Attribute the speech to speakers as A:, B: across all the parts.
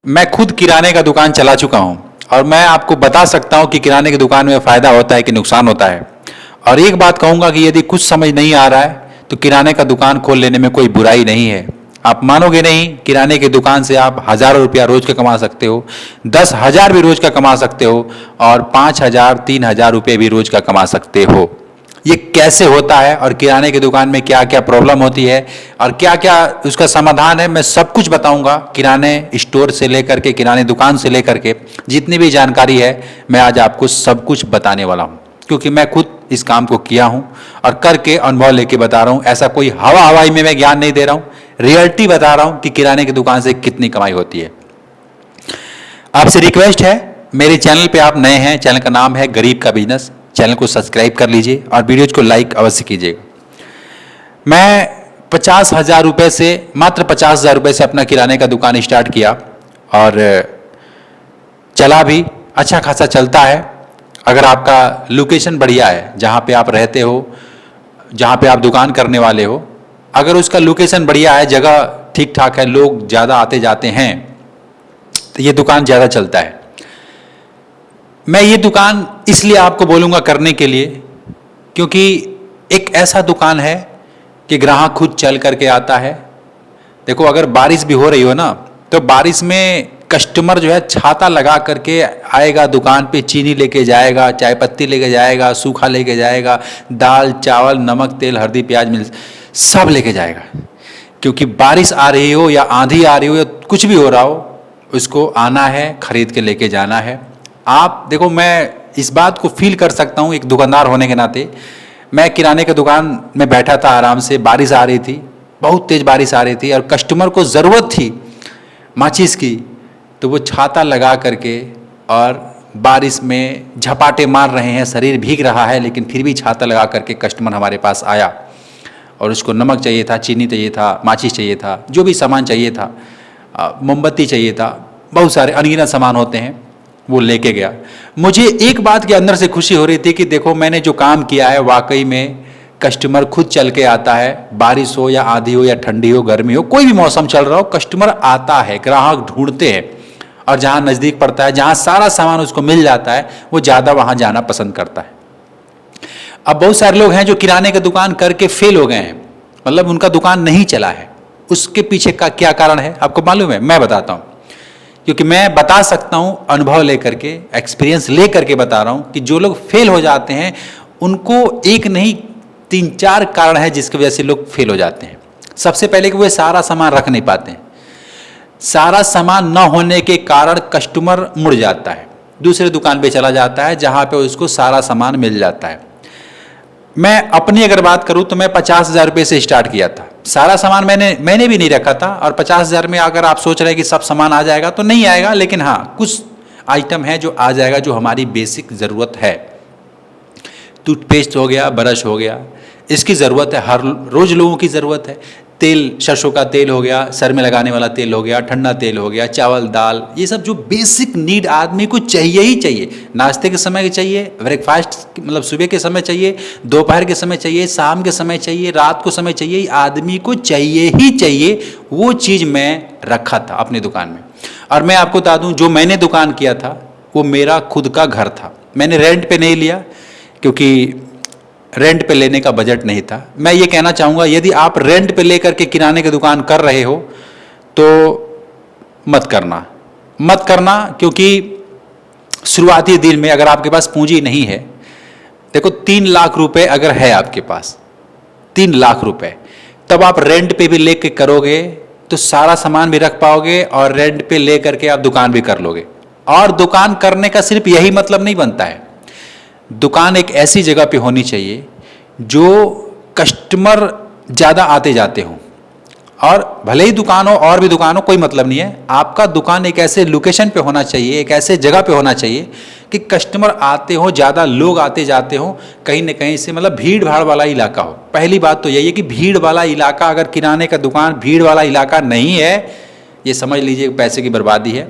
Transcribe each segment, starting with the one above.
A: मैं खुद किराने का दुकान चला चुका हूं और मैं आपको बता सकता हूं कि किराने की दुकान में फायदा होता है कि नुकसान होता है। और एक बात कहूंगा कि यदि कुछ समझ नहीं आ रहा है तो किराने का दुकान खोल लेने में कोई बुराई नहीं है। आप मानोगे नहीं, किराने की दुकान से आप हजारों रुपया रोज का कमा सकते हो, 10,000 भी रोज का कमा सकते हो और 5,000 3,000 रुपये भी रोज का कमा सकते हो। ये कैसे होता है और किराने की दुकान में क्या क्या प्रॉब्लम होती है और क्या क्या उसका समाधान है, मैं सब कुछ बताऊंगा। किराने स्टोर से लेकर के, किराने दुकान से लेकर के जितनी भी जानकारी है मैं आज आपको सब कुछ बताने वाला हूं, क्योंकि मैं खुद इस काम को किया हूं और करके अनुभव लेके बता रहा हूं। ऐसा कोई हवा हवाई में मैं ज्ञान नहीं दे रहा हूं, रियलिटी बता रहा हूं कि किराने की दुकान से कितनी कमाई होती है। आपसे रिक्वेस्ट है, मेरे चैनल पे आप नए हैं, चैनल का नाम है गरीब का बिजनेस, चैनल को सब्सक्राइब कर लीजिए और वीडियोज को लाइक अवश्य कीजिएगा। मैं 50,000 रुपये से, मात्र 50,000 रुपये से अपना किराने का दुकान स्टार्ट किया और चला भी अच्छा खासा चलता है। अगर आपका लोकेशन बढ़िया है, जहाँ पे आप रहते हो, जहाँ पे आप दुकान करने वाले हो, अगर उसका लोकेशन बढ़िया है, जगह ठीक ठाक है, लोग ज़्यादा आते जाते हैं, तो ये दुकान ज़्यादा चलता है। मैं ये दुकान इसलिए आपको बोलूँगा करने के लिए क्योंकि एक ऐसा दुकान है कि ग्राहक खुद चल करके आता है। देखो, अगर बारिश भी हो रही हो ना, तो बारिश में कस्टमर जो है छाता लगा करके आएगा दुकान पे, चीनी लेके जाएगा, चाय पत्ती लेके जाएगा, सूखा लेके जाएगा, दाल चावल नमक तेल हल्दी प्याज मिल सब लेके जाएगा। क्योंकि बारिश आ रही हो या आंधी आ रही हो या कुछ भी हो रहा हो, उसको आना है, खरीद के लेके जाना है। आप देखो, मैं इस बात को फील कर सकता हूँ एक दुकानदार होने के नाते। मैं किराने की दुकान में बैठा था आराम से, बारिश आ रही थी, बहुत तेज बारिश आ रही थी और कस्टमर को ज़रूरत थी माचिस की, तो वो छाता लगा करके और बारिश में झपाटे मार रहे हैं, शरीर भीग रहा है, लेकिन फिर भी छाता लगा करके कस्टमर हमारे पास आया और उसको नमक चाहिए था, चीनी चाहिए था, माचिस चाहिए था, जो भी सामान चाहिए था, मोमबत्ती चाहिए था, बहुत सारे अनगिनत सामान होते हैं, वो लेके गया। मुझे एक बात के अंदर से खुशी हो रही थी कि देखो, मैंने जो काम किया है वाकई में कस्टमर खुद चल के आता है। बारिश हो या आंधी हो या ठंडी हो, गर्मी हो, कोई भी मौसम चल रहा हो, कस्टमर आता है, ग्राहक ढूंढते हैं और जहाँ नज़दीक पड़ता है, जहाँ सारा सामान उसको मिल जाता है, वो ज़्यादा वहाँ जाना पसंद करता है। अब बहुत सारे लोग हैं जो किराने की दुकान करके फेल हो गए हैं, मतलब उनका दुकान नहीं चला है। उसके पीछे का क्या कारण है आपको मालूम है? मैं बताता हूँ, क्योंकि मैं बता सकता हूं अनुभव लेकर के, एक्सपीरियंस लेकर के बता रहा हूं कि जो लोग फेल हो जाते हैं उनको एक नहीं 3-4 कारण है जिसकी वजह से लोग फेल हो जाते हैं। सबसे पहले कि वे सारा सामान रख नहीं पाते हैं। सारा सामान न होने के कारण कस्टमर मुड़ जाता है, दूसरे दुकान पे चला जाता है जहां पे उसको सारा सामान मिल जाता है। मैं अपनी अगर बात करूं तो मैं 50,000 रुपये से स्टार्ट किया था। सारा सामान मैंने भी नहीं रखा था और 50,000 में अगर आप सोच रहे हैं कि सब सामान आ जाएगा तो नहीं आएगा, लेकिन हाँ, कुछ आइटम है जो आ जाएगा, जो हमारी बेसिक ज़रूरत है। टूथपेस्ट हो गया, ब्रश हो गया, इसकी ज़रूरत है, हर रोज़ लोगों की ज़रूरत है। तेल, सरसों का तेल हो गया, सर में लगाने वाला तेल हो गया, ठंडा तेल हो गया, चावल दाल, ये सब जो बेसिक नीड आदमी को चाहिए ही चाहिए। नाश्ते के समय चाहिए, ब्रेकफास्ट मतलब सुबह के समय चाहिए, दोपहर के समय चाहिए, शाम के समय चाहिए, रात को समय चाहिए, आदमी को चाहिए ही चाहिए। वो चीज़ मैं रखा था अपनी दुकान में। और मैं आपको बता दूँ, जो मैंने दुकान किया था वो मेरा खुद का घर था। मैंने रेंट पे नहीं लिया क्योंकि रेंट पे लेने का बजट नहीं था। मैं ये कहना चाहूँगा, यदि आप रेंट पे लेकर के किराने की दुकान कर रहे हो तो मत करना, क्योंकि शुरुआती दिन में अगर आपके पास पूंजी नहीं है, देखो 3 लाख रुपए अगर है आपके पास, 3 लाख रुपए, तब आप रेंट पे भी लेके करोगे तो सारा सामान भी रख पाओगे और रेंट पे ले करके आप दुकान भी कर लोगे। और दुकान करने का सिर्फ यही मतलब नहीं बनता है, दुकान एक ऐसी जगह पे होनी चाहिए जो कस्टमर ज़्यादा आते जाते हों। और भले ही दुकान हो और भी दुकान हो, कोई मतलब नहीं है, आपका दुकान एक ऐसे लोकेशन पे होना चाहिए, एक ऐसे जगह पे होना चाहिए कि कस्टमर आते हो, ज़्यादा लोग आते जाते हों, कहीं न कहीं से, मतलब भीड़ भाड़ वाला इलाका हो। पहली बात तो यही है कि भीड़ वाला इलाका, अगर किराने का दुकान भीड़ वाला इलाका नहीं है, ये समझ लीजिए पैसे की बर्बादी है,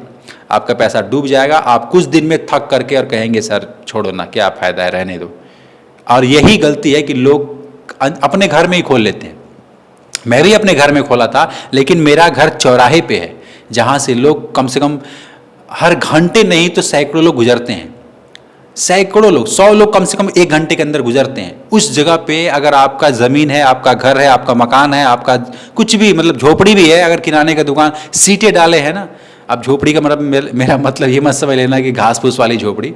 A: आपका पैसा डूब जाएगा। आप कुछ दिन में थक करके और कहेंगे सर छोड़ो ना, क्या फ़ायदा है, रहने दो। और यही गलती है कि लोग अपने घर में ही खोल लेते हैं। मैं भी अपने घर में खोला था, लेकिन मेरा घर चौराहे पे है, जहाँ से लोग कम से कम हर घंटे नहीं तो सैकड़ों लोग गुजरते हैं, सैकड़ों लोग, 100 लोग कम से कम 1 घंटे के अंदर गुजरते हैं। उस जगह पे अगर आपका ज़मीन है, आपका घर है, आपका मकान है, आपका कुछ भी मतलब झोपड़ी भी है, अगर किराने का दुकान सीटें डाले हैं ना, अब झोपड़ी का मतलब मेरा मतलब ये मत समझ लेना कि घास फूस वाली झोपड़ी।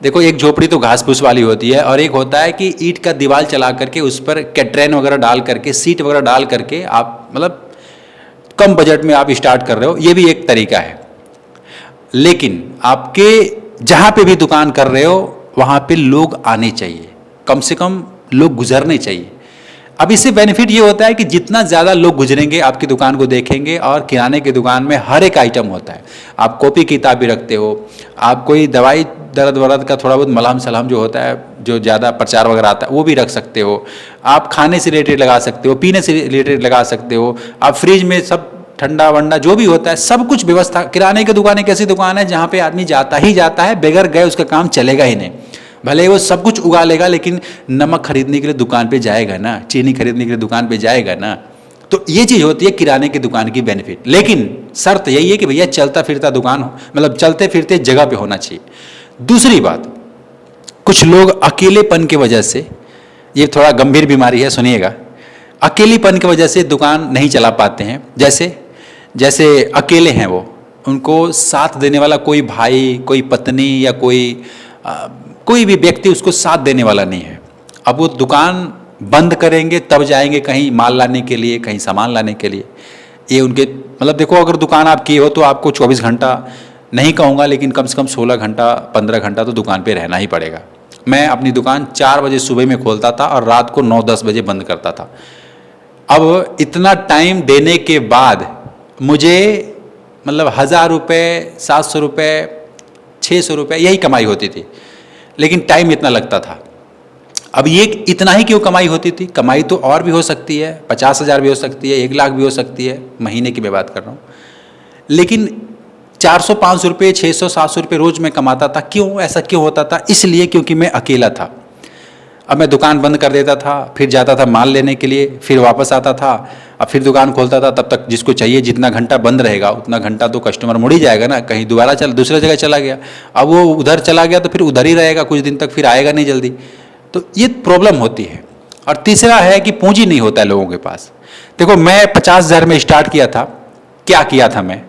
A: देखो एक झोपड़ी तो घास फूस वाली होती है और एक होता है कि ईंट का दीवार चला करके उस पर कैट्रेन वगैरह डाल करके, सीट वगैरह डाल करके आप मतलब कम बजट में आप स्टार्ट कर रहे हो, ये भी एक तरीका है। लेकिन आपके जहाँ पे भी दुकान कर रहे हो वहाँ पे लोग आने चाहिए, कम से कम लोग गुजरने चाहिए। अब इससे बेनिफिट ये होता है कि जितना ज़्यादा लोग गुजरेंगे आपकी दुकान को देखेंगे, और किराने की दुकान में हर एक आइटम होता है। आप कॉपी किताब भी रखते हो, आप कोई दवाई दर्द वरद का थोड़ा बहुत मलहम सलहम जो होता है, जो ज़्यादा प्रचार वगैरह आता है, वो भी रख सकते हो। आप खाने से रिलेटेड लगा सकते हो, पीने से रिलेटेड लगा सकते हो। आप फ्रिज में सब ठंडा वंडा जो भी होता है सब कुछ व्यवस्था। किराने की दुकान एक ऐसी दुकान है जहाँ पे आदमी जाता ही जाता है, बगैर गए उसका काम चलेगा ही नहीं। भले वो सब कुछ उगा लेगा लेकिन नमक खरीदने के लिए दुकान पे जाएगा ना, चीनी खरीदने के लिए दुकान पे जाएगा ना। तो ये चीज़ होती है किराने की दुकान की बेनिफिट। लेकिन शर्त यही है कि भैया चलता फिरता दुकान हो, मतलब चलते फिरते जगह पे होना चाहिए। दूसरी बात, कुछ लोग अकेलेपन की वजह से, ये थोड़ा गंभीर बीमारी है सुनिएगा, अकेलेपन की वजह से दुकान नहीं चला पाते हैं। जैसे अकेले हैं वो, उनको साथ देने वाला कोई भाई, कोई पत्नी या कोई भी व्यक्ति उसको साथ देने वाला नहीं है। अब वो दुकान बंद करेंगे तब जाएंगे कहीं माल लाने के लिए, कहीं सामान लाने के लिए। ये उनके मतलब देखो, अगर दुकान आप किए हो तो आपको 24 घंटा नहीं कहूँगा लेकिन कम से कम 16 घंटा 15 घंटा तो दुकान पे रहना ही पड़ेगा। मैं अपनी दुकान 4 बजे सुबह में खोलता था और रात को 9-10 बजे बंद करता था। अब इतना टाइम देने के बाद मुझे मतलब 1000 रुपये, 700 रुपये, 600 रुपये यही कमाई होती थी, लेकिन टाइम इतना लगता था। अब ये इतना ही क्यों कमाई होती थी? कमाई तो और भी हो सकती है, 50,000 भी हो सकती है, 1 लाख भी हो सकती है, महीने की मैं बात कर रहा हूँ। लेकिन 400-500 रुपये, 600-700 रुपये रोज़ में कमाता था। क्यों ऐसा क्यों होता था? इसलिए क्योंकि मैं अकेला था। अब मैं दुकान बंद कर देता था, फिर जाता था माल लेने के लिए, फिर वापस आता था, अब फिर दुकान खोलता था। तब तक जिसको चाहिए जितना घंटा बंद रहेगा उतना घंटा तो कस्टमर मुड़ ही जाएगा ना, कहीं दोबारा दूसरे जगह चला गया। अब वो उधर चला गया तो फिर उधर ही रहेगा कुछ दिन तक, फिर आएगा नहीं जल्दी। तो ये प्रॉब्लम होती है। और तीसरा है कि पूंजी नहीं होता है लोगों के पास। देखो मैं 50,000 में स्टार्ट किया था। क्या किया था मैं?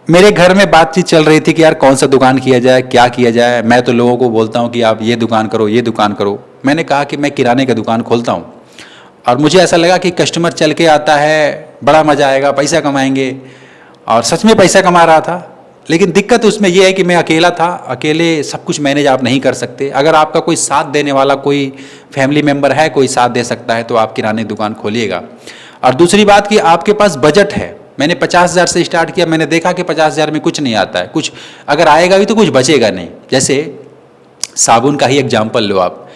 A: मेरे घर में बातचीत चल रही थी कि यार कौन सा दुकान किया जाए, क्या किया जाए। मैं तो लोगों को बोलता हूँ कि आप ये दुकान करो, ये दुकान करो। मैंने कहा कि मैं किराने का दुकान खोलता हूँ, और मुझे ऐसा लगा कि कस्टमर चल के आता है, बड़ा मज़ा आएगा, पैसा कमाएंगे। और सच में पैसा कमा रहा था। लेकिन दिक्कत उसमें यह है कि मैं अकेला था, अकेले सब कुछ मैनेज आप नहीं कर सकते। अगर आपका कोई साथ देने वाला, कोई फैमिली मेम्बर है, कोई साथ दे सकता है तो आप किराने दुकान खोलिएगा। और दूसरी बात कि आपके पास बजट है। मैंने 50,000 से स्टार्ट किया, मैंने देखा कि 50,000 में कुछ नहीं आता है, कुछ अगर आएगा भी तो कुछ बचेगा नहीं। जैसे साबुन का ही एग्जाम्पल लो आप,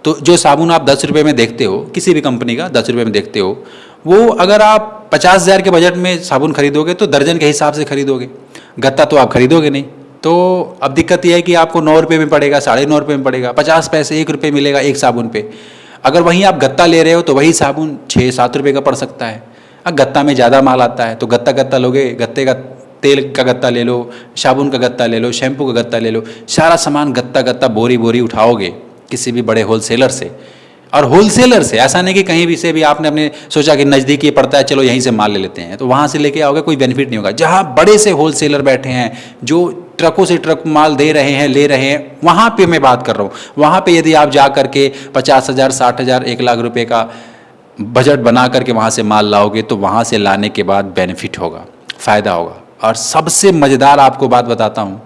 A: तो जो साबुन आप 10 रुपये में देखते हो, किसी भी कंपनी का 10 रुपये में देखते हो, वो अगर आप 50,000 के बजट में साबुन खरीदोगे तो दर्जन के हिसाब से खरीदोगे, गत्ता तो आप खरीदोगे नहीं। तो अब दिक्कत यह है कि आपको 9 रुपये में पड़ेगा, 9.5 रुपये में पड़ेगा, 50 पैसे 1 रुपये मिलेगा एक साबुन पे। अगर वहीं आप गत्ता ले रहे हो तो वही साबुन 6-7 रुपये का पड़ सकता है। अब गत्ता में ज़्यादा माल आता है तो गत्ता लोगे, गत्ते का तेल का गत्ता ले लो, साबुन का गत्ता ले लो, शैम्पू का गत्ता ले लो, सारा सामान गत्ता बोरी उठाओगे किसी भी बड़े होलसेलर से। और होलसेलर से ऐसा नहीं कि कहीं भी से भी आपने अपने सोचा कि नज़दीक ये पड़ता है चलो यहीं से माल ले लेते हैं, तो वहाँ से लेके आओगे कोई बेनिफिट नहीं होगा। जहाँ बड़े से होलसेलर बैठे हैं जो ट्रकों से ट्रक माल दे रहे हैं, ले रहे हैं, वहाँ पे मैं बात कर रहा हूँ। वहाँ पे यदि आप जा करके 50,000, 60,000, 1 लाख रुपए का बजट बना करके वहाँ से माल लाओगे तो वहाँ से लाने के बाद बेनिफिट होगा, फ़ायदा होगा। और सबसे मज़ेदार आपको बात बताता हूँ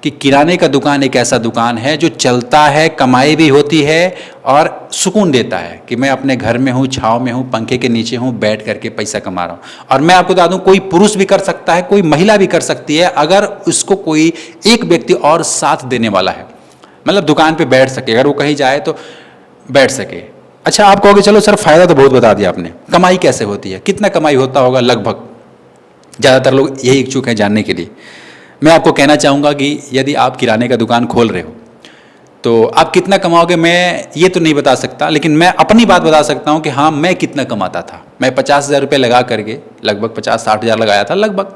A: कि किराने का दुकान एक ऐसा दुकान है जो चलता है, कमाई भी होती है और सुकून देता है कि मैं अपने घर में हूँ, छाँव में हूँ, पंखे के नीचे हूँ, बैठ करके पैसा कमा रहा हूँ। और मैं आपको बता दूँ, कोई पुरुष भी कर सकता है, कोई महिला भी कर सकती है, अगर उसको कोई एक व्यक्ति और साथ देने वाला है, मतलब दुकान पे बैठ सके, अगर वो कहीं जाए तो बैठ सके। अच्छा, आप कहोगे चलो सर फ़ायदा तो बहुत बता दिया आपने, कमाई कैसे होती है, कितना कमाई होता होगा लगभग? ज़्यादातर लोग यही इच्छुक हैं जानने के लिए। मैं आपको कहना चाहूँगा कि यदि आप किराने का दुकान खोल रहे हो तो आप कितना कमाओगे मैं ये तो नहीं बता सकता, लेकिन मैं अपनी बात बता सकता हूँ कि हाँ मैं कितना कमाता था। मैं 50,000 रुपये लगा करके, लगभग 50-60 हज़ार लगाया था लगभग,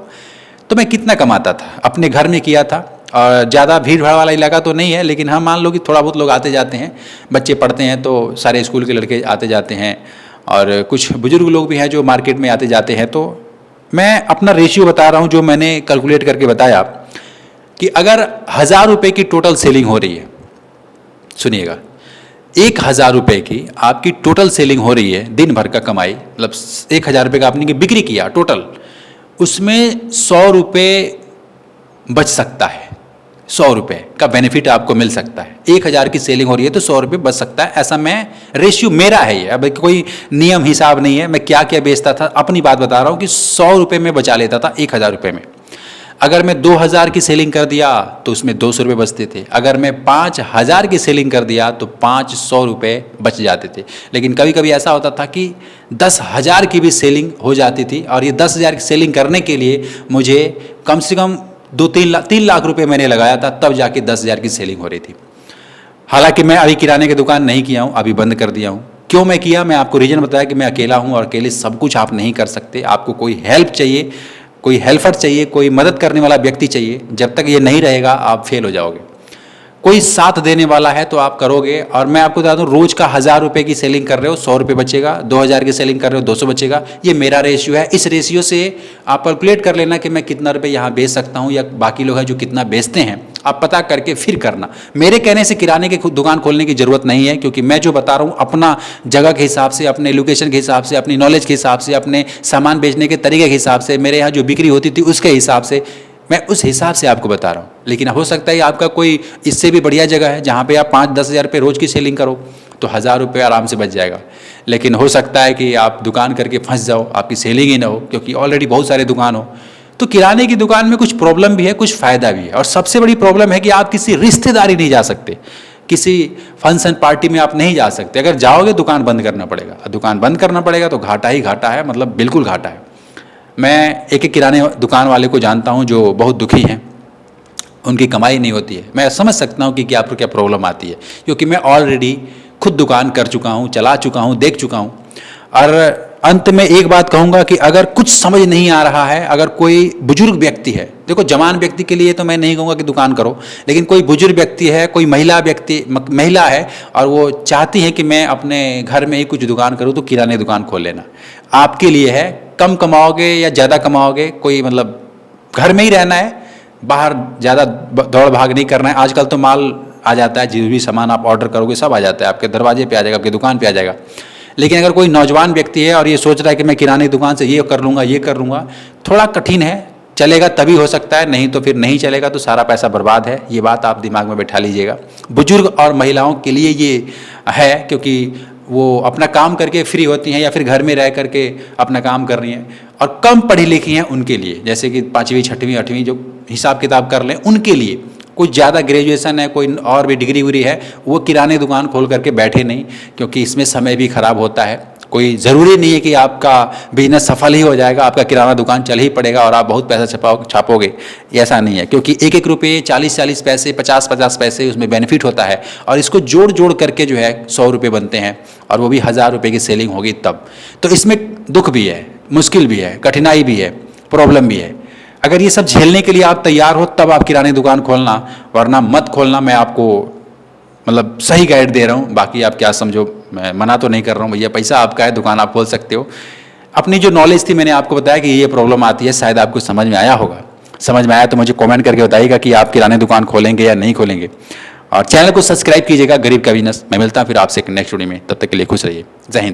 A: तो मैं कितना कमाता था, अपने घर में किया था। और ज़्यादा भीड़ भाड़ वाला इलाका तो नहीं है, लेकिन हाँ मान लो कि थोड़ा बहुत लोग आते जाते हैं, बच्चे पढ़ते हैं तो सारे स्कूल के लड़के आते जाते हैं, और कुछ बुजुर्ग लोग भी हैं जो मार्केट में आते जाते हैं। तो मैं अपना रेशियो बता रहा हूँ जो मैंने कैलकुलेट करके बताया कि अगर 1,000 रुपये की टोटल सेलिंग हो रही है, सुनिएगा, 1,000 रुपये की आपकी टोटल सेलिंग हो रही है, दिन भर का कमाई, मतलब 1,000 रुपये का आपने बिक्री किया टोटल, उसमें 100 रुपये बच सकता है, 100 रुपये का बेनिफिट आपको मिल सकता है। 1,000 की सेलिंग हो रही है तो 100 रुपये बच सकता है, ऐसा मैं रेशियो मेरा है ये, अब कोई नियम हिसाब नहीं है, मैं क्या क्या बेचता था अपनी बात बता रहा हूँ कि 100 रुपये में बचा लेता था 1,000 रुपये में। अगर मैं 2,000 की सेलिंग कर दिया तो उसमें 200 रुपये बचते थे, अगर मैं 5,000 की सेलिंग कर दिया तो 500 रुपये बच जाते थे। लेकिन कभी कभी ऐसा होता था कि 10,000 की भी सेलिंग हो जाती थी, और ये 10,000 की सेलिंग करने के लिए मुझे कम से कम 3 लाख रुपये मैंने लगाया था, तब जाके 10,000 की सेलिंग हो रही थी। हालांकि मैं अभी किराने की दुकान नहीं किया हूँ, अभी बंद कर दिया हूँ। क्यों मैं किया, मैं आपको रीज़न बताया कि मैं अकेला हूँ, और अकेले सब कुछ आप नहीं कर सकते, आपको कोई हेल्प चाहिए, कोई हेल्पर चाहिए, कोई मदद करने वाला व्यक्ति चाहिए। जब तक ये नहीं रहेगा आप फेल हो जाओगे। कोई साथ देने वाला है तो आप करोगे। और मैं आपको बता दूं, रोज का 1,000 रुपये की सेलिंग कर रहे हो 100 रुपये बचेगा, 2,000 की सेलिंग कर रहे हो 200 बचेगा। ये मेरा रेशियो है। इस रेशियो से आप कैलकुलेट कर लेना कि मैं कितना रुपये यहाँ बेच सकता हूँ, या बाकी लोग हैं जो कितना बेचते हैं, आप पता करके फिर करना। मेरे कहने से किराने की दुकान खोलने की जरूरत नहीं है, क्योंकि मैं जो बता रहा हूँ अपना जगह के हिसाब से, अपने लोकेशन के हिसाब से, अपनी नॉलेज के हिसाब से, अपने सामान बेचने के तरीके के हिसाब से, मेरे यहाँ जो बिक्री होती थी उसके हिसाब से, मैं उस हिसाब से आपको बता रहा हूँ। लेकिन हो सकता है आपका कोई इससे भी बढ़िया जगह है जहाँ पे आप 5-10 हज़ार रुपये रोज़ की सेलिंग करो तो 1,000 रुपये आराम से बच जाएगा। लेकिन हो सकता है कि आप दुकान करके फंस जाओ, आपकी सेलिंग ही ना हो, क्योंकि ऑलरेडी बहुत सारे दुकान हो। तो किराने की दुकान में कुछ प्रॉब्लम भी है, कुछ फ़ायदा भी है। और सबसे बड़ी प्रॉब्लम है कि आप किसी रिश्तेदारी नहीं जा सकते, किसी फंक्शन पार्टी में आप नहीं जा सकते। अगर जाओगे दुकान बंद करना पड़ेगा, दुकान बंद करना पड़ेगा तो घाटा ही घाटा है, मतलब बिल्कुल घाटा है। मैं एक किराने दुकान वाले को जानता हूं जो बहुत दुखी हैं, उनकी कमाई नहीं होती है। मैं समझ सकता हूं कि क्या आपको क्या प्रॉब्लम आती है, क्योंकि मैं ऑलरेडी खुद दुकान कर चुका हूं, चला चुका हूं, देख चुका हूं। और अंत में एक बात कहूंगा कि अगर कुछ समझ नहीं आ रहा है, अगर कोई बुजुर्ग व्यक्ति है, देखो जवान व्यक्ति के लिए तो मैं नहीं कहूँगा कि दुकान करो, लेकिन कोई बुजुर्ग व्यक्ति है, कोई महिला है और वो चाहती है कि मैं अपने घर में ही कुछ दुकान करूँ, तो किराने दुकान खोल लेना आपके लिए है। कम कमाओगे या ज़्यादा कमाओगे, कोई मतलब घर में ही रहना है, बाहर ज़्यादा दौड़ भाग नहीं करना है। आजकल तो माल आ जाता है, जो भी सामान आप ऑर्डर करोगे सब आ जाता है, आपके दरवाजे पे आ जाएगा, आपकी दुकान पे आ जाएगा। लेकिन अगर कोई नौजवान व्यक्ति है और ये सोच रहा है कि मैं किराने की दुकान से ये कर लूँगा, थोड़ा कठिन है। चलेगा तभी हो सकता है, नहीं तो फिर नहीं चलेगा, तो सारा पैसा बर्बाद है। ये बात आप दिमाग में बैठा लीजिएगा। बुजुर्ग और महिलाओं के लिए ये है, क्योंकि वो अपना काम करके फ्री होती हैं या फिर घर में रह करके अपना काम कर रही हैं, और कम पढ़ी लिखी हैं उनके लिए, जैसे कि 5वीं 6वीं 8वीं जो हिसाब किताब कर लें उनके लिए। कुछ ज़्यादा ग्रेजुएशन है, कोई और भी डिग्री उग्री है, वो किराने दुकान खोल करके बैठे नहीं, क्योंकि इसमें समय भी खराब होता है। कोई ज़रूरी नहीं है कि आपका बिजनेस सफल ही हो जाएगा, आपका किराना दुकान चल ही पड़ेगा और आप बहुत पैसा छापोगे, ऐसा नहीं है। क्योंकि एक एक रुपये 40-40 पैसे, 50-50 पैसे उसमें बेनिफिट होता है, और इसको जोड़ करके जो है 100 रुपये बनते हैं, और वो भी 1,000 रुपये की सेलिंग होगी तब। तो इसमें दुख भी है, मुश्किल भी है, कठिनाई भी है, प्रॉब्लम भी है। अगर ये सब झेलने के लिए आप तैयार हो तब आप किराने दुकान खोलना, वरना मत खोलना। मैं आपको मतलब सही गाइड दे रहा हूँ, बाकी आप क्या समझो, मैं मना तो नहीं कर रहा हूँ। भैया पैसा आपका है, दुकान आप खोल सकते हो। अपनी जो नॉलेज थी मैंने आपको बताया कि ये प्रॉब्लम आती है, शायद आपको समझ में आया होगा। समझ में आया तो मुझे कमेंट करके बताइएगा कि आप किराने दुकान खोलेंगे या नहीं खोलेंगे। और चैनल को सब्सक्राइब कीजिएगा, गरीब का बिजनेस। मैं मिलता हूँ फिर आपसे नेक्स्ट वीडियो में, तब तक के लिए खुश रहिए। जय हिंद।